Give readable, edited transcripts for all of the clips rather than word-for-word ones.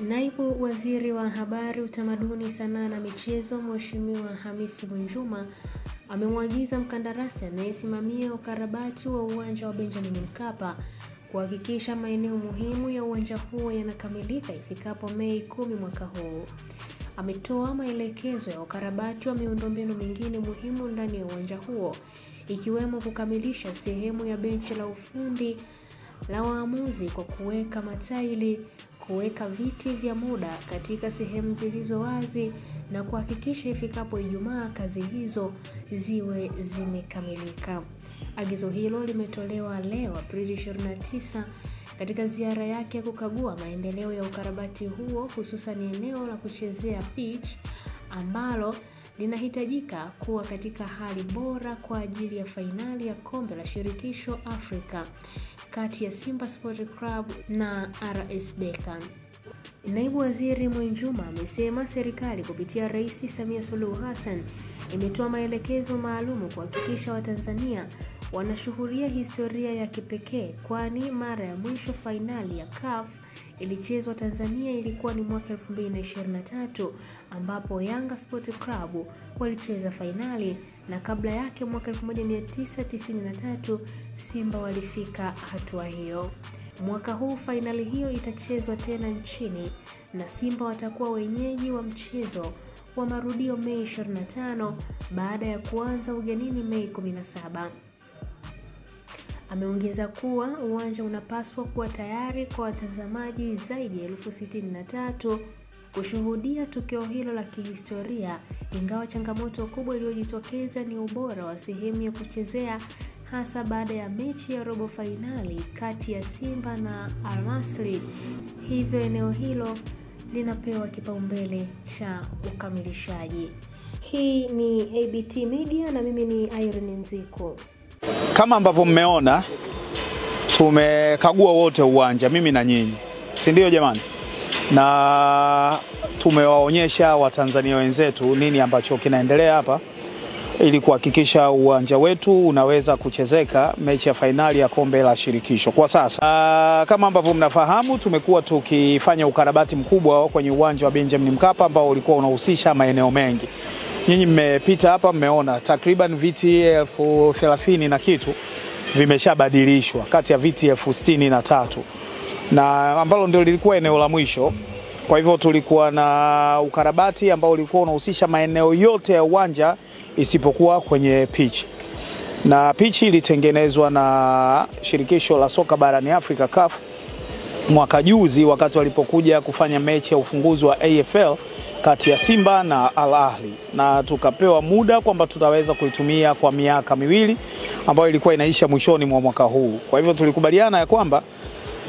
Naibu Waziri wa Habari, Utamaduni, Sanaa na Michezo Mheshimiwa Hamisi Mwinjuma amemwagiza mkandarasi anayesimamia ukarabati wa uwanja wa Benjamin Mkapa kuhakikisha maeneo muhimu ya uwanja huo yanakamilika ifikapo Mei 10 mwaka huu. Ametoa maelekezo ya ukarabati wa miundombinu mingine muhimu ndani ya uwanja huo, ikiwemo kukamilisha sehemu ya benchi la ufundi la waamuzi kwa kuweka mataili, kuweka viti vya muda katika sehemu zilizo wazi na kuhakikisha ifikapo Ijumaa kazi hizo ziwe zimekamilika. Agizo hilo limetolewa leo Aprili 29 katika ziara yake ya kukagua maendeleo ya ukarabati huo, hususan eneo la kuchezea pitch ambalo linahitajika kuwa katika hali bora kwa ajili ya fainali ya Kombe la Shirikisho Afrika kati ya Simba Sport Club na RS Berkane. Naibu Waziri Mwinjuma amesema serikali kupitia Rais Samia Suluhu Hassan imetoa maelekezo maalum kuhakikisha Watanzania wanashuhudia historia ya kipekee, kwani mara ya mwisho fainali ya CAF ilichezwa Tanzania ilikuwa ni mwaka 2023 ambapo Yanga Sport Club walicheza fainali, na kabla yake mwaka 1993 Simba walifika hatua hiyo. Mwaka huu fainali hiyo itachezwa tena nchini na Simba watakuwa wenyeji wa mchezo wa marudio Mei 25 baada ya kuanza ugenini Mei 17. Ameongeza kuwa uwanja unapaswa kuwa tayari kwa watazamaji zaidi ya 63,000 kushuhudia tukio hilo la kihistoria, ingawa changamoto kubwa iliyojitokeza ni ubora wa sehemu ya kuchezea, hasa baada ya mechi ya robo fainali kati ya Simba na Al Masry. Hivyo eneo hilo linapewa kipaumbele cha ukamilishaji. Hii ni ABT Media na mimi ni Irene Nziko. Kama ambavyo mmeona, tumekagua wote uwanja, mimi na nyinyi, si ndio jamani? Na tumewaonyesha Watanzania wenzetu nini ambacho kinaendelea hapa ili kuhakikisha uwanja wetu unaweza kuchezeka mechi ya fainali ya Kombe la Shirikisho. Kwa sasa kama ambavyo mnafahamu, tumekuwa tukifanya ukarabati mkubwa kwenye uwanja wa Benjamin Mkapa ambao ulikuwa unahusisha maeneo mengi. Nyinyi mmepita hapa, mmeona takriban viti 30,000 na kitu vimeshabadilishwa kati ya viti 63,000, na ambalo ndio lilikuwa eneo la mwisho. Kwa hivyo tulikuwa na ukarabati ambao ulikuwa unahusisha maeneo yote ya uwanja isipokuwa kwenye pitch. Na pitch ilitengenezwa na Shirikisho la Soka Barani Afrika CAF mwaka juzi wakati walipokuja kufanya mechi ya ufunguzi wa AFL kati ya Simba na Al Ahly, na tukapewa muda kwamba tutaweza kuitumia kwa miaka 2 ambayo ilikuwa inaisha mwishoni mwa mwaka huu. Kwa hivyo tulikubaliana ya kwamba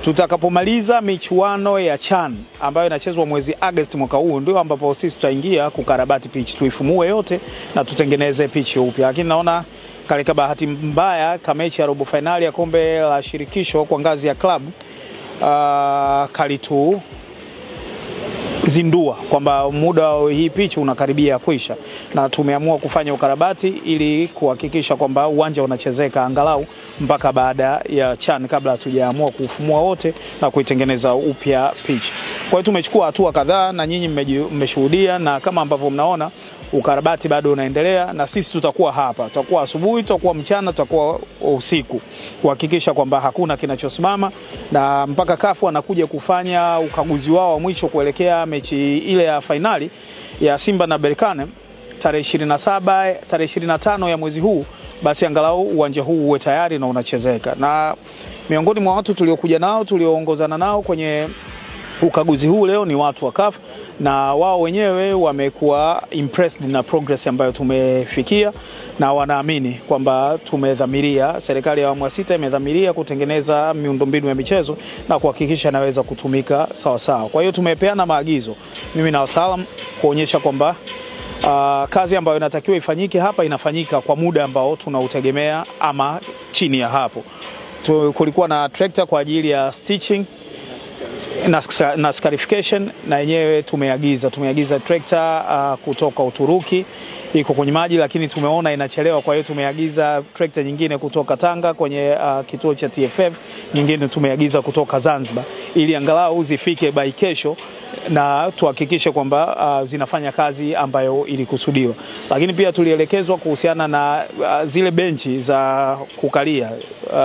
tutakapomaliza michuano ya CHAN ambayo inachezwa mwezi Agosti mwaka huu, ndio ambapo sisi tutaingia kukarabati pitch, tuifumue yote na tutengeneze pitch upya. Lakini naona kalika bahati mbaya kama mechi ya robo finali ya Kombe la Shirikisho kwa ngazi ya club kalitu zindua kwamba muda wa hii pitch unakaribia kuisha, na tumeamua kufanya ukarabati ili kuhakikisha kwamba uwanja unachezeka angalau mpaka baada ya CHAN, kabla hatujaamua kufumua wote na kuitengeneza upya pitch. Kwa hiyo tumechukua hatua kadhaa na nyinyi mmeshuhudia, na kama ambavyo mnaona ukarabati bado unaendelea, na sisi tutakuwa hapa, tutakuwa asubuhi, tutakuwa mchana, tutakuwa usiku kuhakikisha kwamba hakuna kinachosimama, na mpaka CAF anakuja kufanya ukaguzi wao wa mwisho kuelekea mechi ile ya finali ya Simba na Berkane tarehe 27, tarehe 25 ya mwezi huu, basi angalau uwanja huu uwe tayari na unachezeka. Na miongoni mwa watu tuliokuja nao, tulioongozana nao kwenye ukaguzi huu leo ni watu wa CAF, na wao wenyewe wamekuwa impressed na progress ambayo tumefikia, na wanaamini kwamba tumedhamiria, serikali ya awamu ya 6 imedhamiria kutengeneza miundombinu ya michezo na kuhakikisha inaweza kutumika sawa sawa. Kwa hiyo tumepeana maagizo mimi na wataalamu kuonyesha kwamba kazi ambayo inatakiwa ifanyike hapa inafanyika kwa muda ambao tunautegemea ama chini ya hapo. Kulikuwa na tractor kwa ajili ya stitching na scarification na yenyewe tumeagiza trekta kutoka Uturuki, iko kwenye maji lakini tumeona inachelewa, kwa hiyo tumeagiza trekta nyingine kutoka Tanga kwenye kituo cha TFF, nyingine tumeagiza kutoka Zanzibar ili angalau zifike by kesho na tuhakikishe kwamba zinafanya kazi ambayo ilikusudiwa. Lakini pia tulielekezwa kuhusiana na zile benchi za kukalia,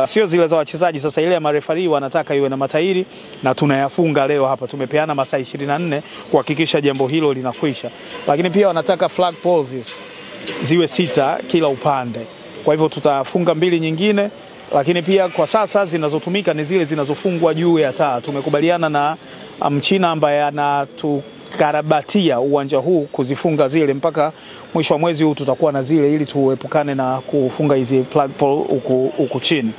sio zile za wachezaji. Sasa ile ya marefari wanataka iwe na matairi na tunayafunga leo hapa, tumepeana masaa 24 kuhakikisha jambo hilo linakwisha. Lakini pia wanataka flag poles ziwe 6 kila upande, kwa hivyo tutafunga 2 nyingine. Lakini pia kwa sasa zinazotumika ni zile zinazofungwa juu ya taa. Tumekubaliana na Mchina ambaye anatukarabatia uwanja huu kuzifunga zile mpaka mwisho wa mwezi huu tutakuwa na zile, ili tuepukane na kufunga hizi plug pole huku chini.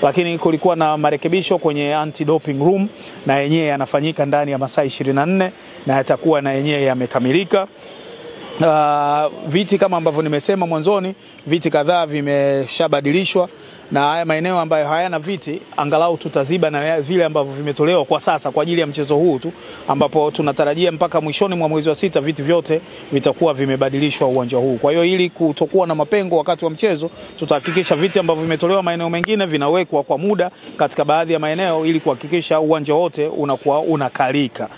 Lakini kulikuwa na marekebisho kwenye anti doping room na yenyewe yanafanyika ndani ya masaa 24 na yatakuwa na yenyewe yamekamilika. Viti kama ambavyo nimesema mwanzoni, viti kadhaa vimeshabadilishwa, na haya maeneo ambayo hayana viti angalau tutaziba na vile ambavyo vimetolewa kwa sasa kwa ajili ya mchezo huu tu, ambapo tunatarajia mpaka mwishoni mwa mwezi wa 6 viti vyote vitakuwa vimebadilishwa uwanja huu. Kwa hiyo ili kutokuwa na mapengo wakati wa mchezo, tutahakikisha viti ambavyo vimetolewa maeneo mengine vinawekwa kwa muda katika baadhi ya maeneo ili kuhakikisha uwanja wote unakuwa unakalika.